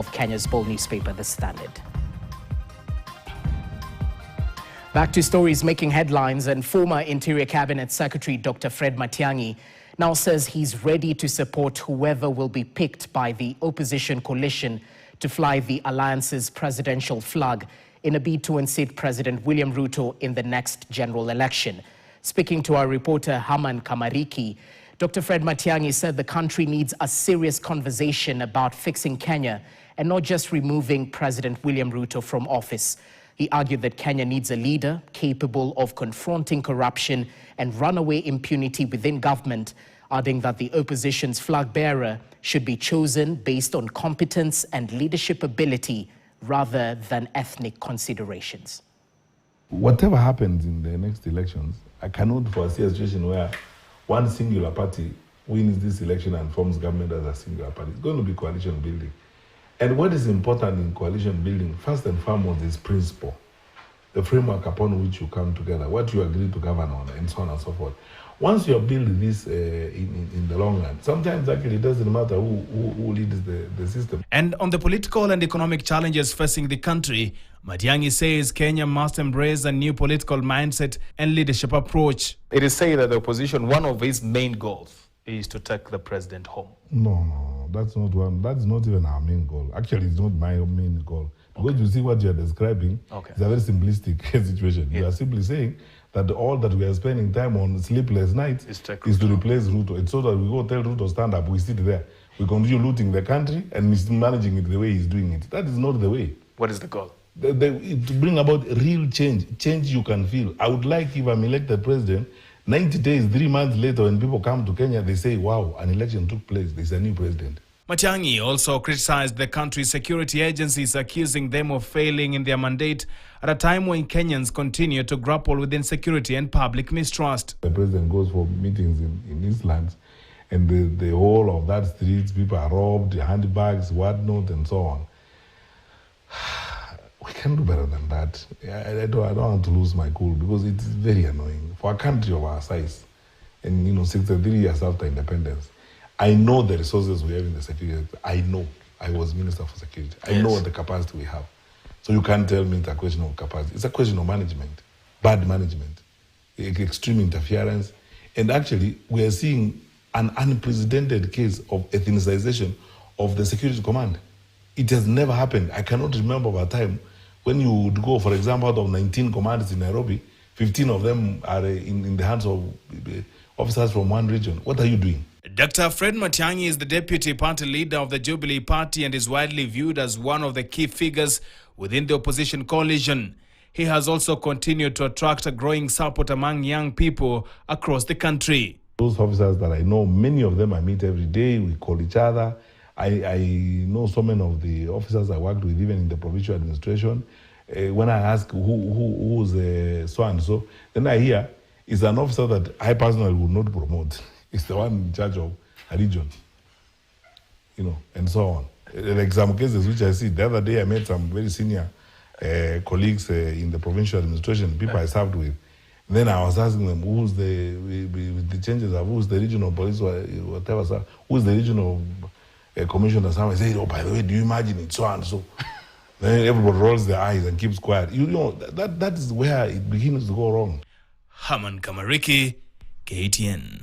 of Kenya's bold newspaper, The Standard. Back to stories making headlines, and former Interior Cabinet Secretary Dr. Fred Matiang'i now says he's ready to support whoever will be picked by the opposition coalition to fly the alliance's presidential flag in a bid to unseat President William Ruto in the next general election. Speaking to our reporter Haman Kamariki, Dr. Fred Matiang'i said the country needs a serious conversation about fixing Kenya and not just removing President William Ruto from office. He argued that Kenya needs a leader capable of confronting corruption and runaway impunity within government, adding that the opposition's flag bearer should be chosen based on competence and leadership ability rather than ethnic considerations. Whatever happens in the next elections, I cannot foresee a situation where one singular party wins this election and forms government as a singular party. It's going to be coalition building. And what is important in coalition building, first and foremost, is principle. The framework upon which you come together, what you agree to govern on, and so on and so forth. Once you are building this in the long run, sometimes actually it doesn't matter who leads the system. And on the political and economic challenges facing the country, Matiang'i says Kenya must embrace a new political mindset and leadership approach. It is said that the opposition, one of its main goals is to take the president home. No, that's not one. That's not even our main goal. Actually, it's not my main goal. Because you see what you are describing, it's a very simplistic situation. You are simply saying that all that we are spending time on sleepless nights is to replace Ruto. It's so that we go tell Ruto stand up, we sit there. We continue looting the country and mismanaging it the way he's doing it. That is not the way. What is the goal? To bring about real change you can feel. I would like, if I'm elected president, 90 days, 3 months later, when people come to Kenya, they say, wow, an election took place. There's a new president. Matiang'i also criticized the country's security agencies, accusing them of failing in their mandate at a time when Kenyans continue to grapple with insecurity and public mistrust. The president goes for meetings in his lands, and the whole of that streets, people are robbed, handbags, whatnot, and so on. We can do better than that. I don't want to lose my cool because it's very annoying. For a country of our size, and 63 years after independence, I know the resources we have in the security. I know. I was Minister for Security. I know the capacity we have. So you can't tell me it's a question of capacity. It's a question of management, bad management, extreme interference. And actually, we are seeing an unprecedented case of ethnicization of the security command. It has never happened. I cannot remember a time when you would go, for example, out of 19 commanders in Nairobi, 15 of them are in the hands of officers from one region. What are you doing? Dr. Fred Matiang'i is the deputy party leader of the Jubilee Party and is widely viewed as one of the key figures within the opposition coalition. He has also continued to attract a growing support among young people across the country. Those officers that I know, many of them I meet every day, we call each other. I know so many of the officers I worked with, even in the provincial administration. When I ask who's so-and-so, then I hear it's an officer that I personally would not promote. It's the one in charge of a region, and so on. Like some cases which I see, the other day I met some very senior colleagues in the provincial administration, people I served with. And then I was asking them, with the changes of who's the regional police, whatever, who's the regional commissioner? Someone said, oh, by the way, do you imagine it's so and so? Then everybody rolls their eyes and keeps quiet. That is where it begins to go wrong. Haman Kamariki, KTN.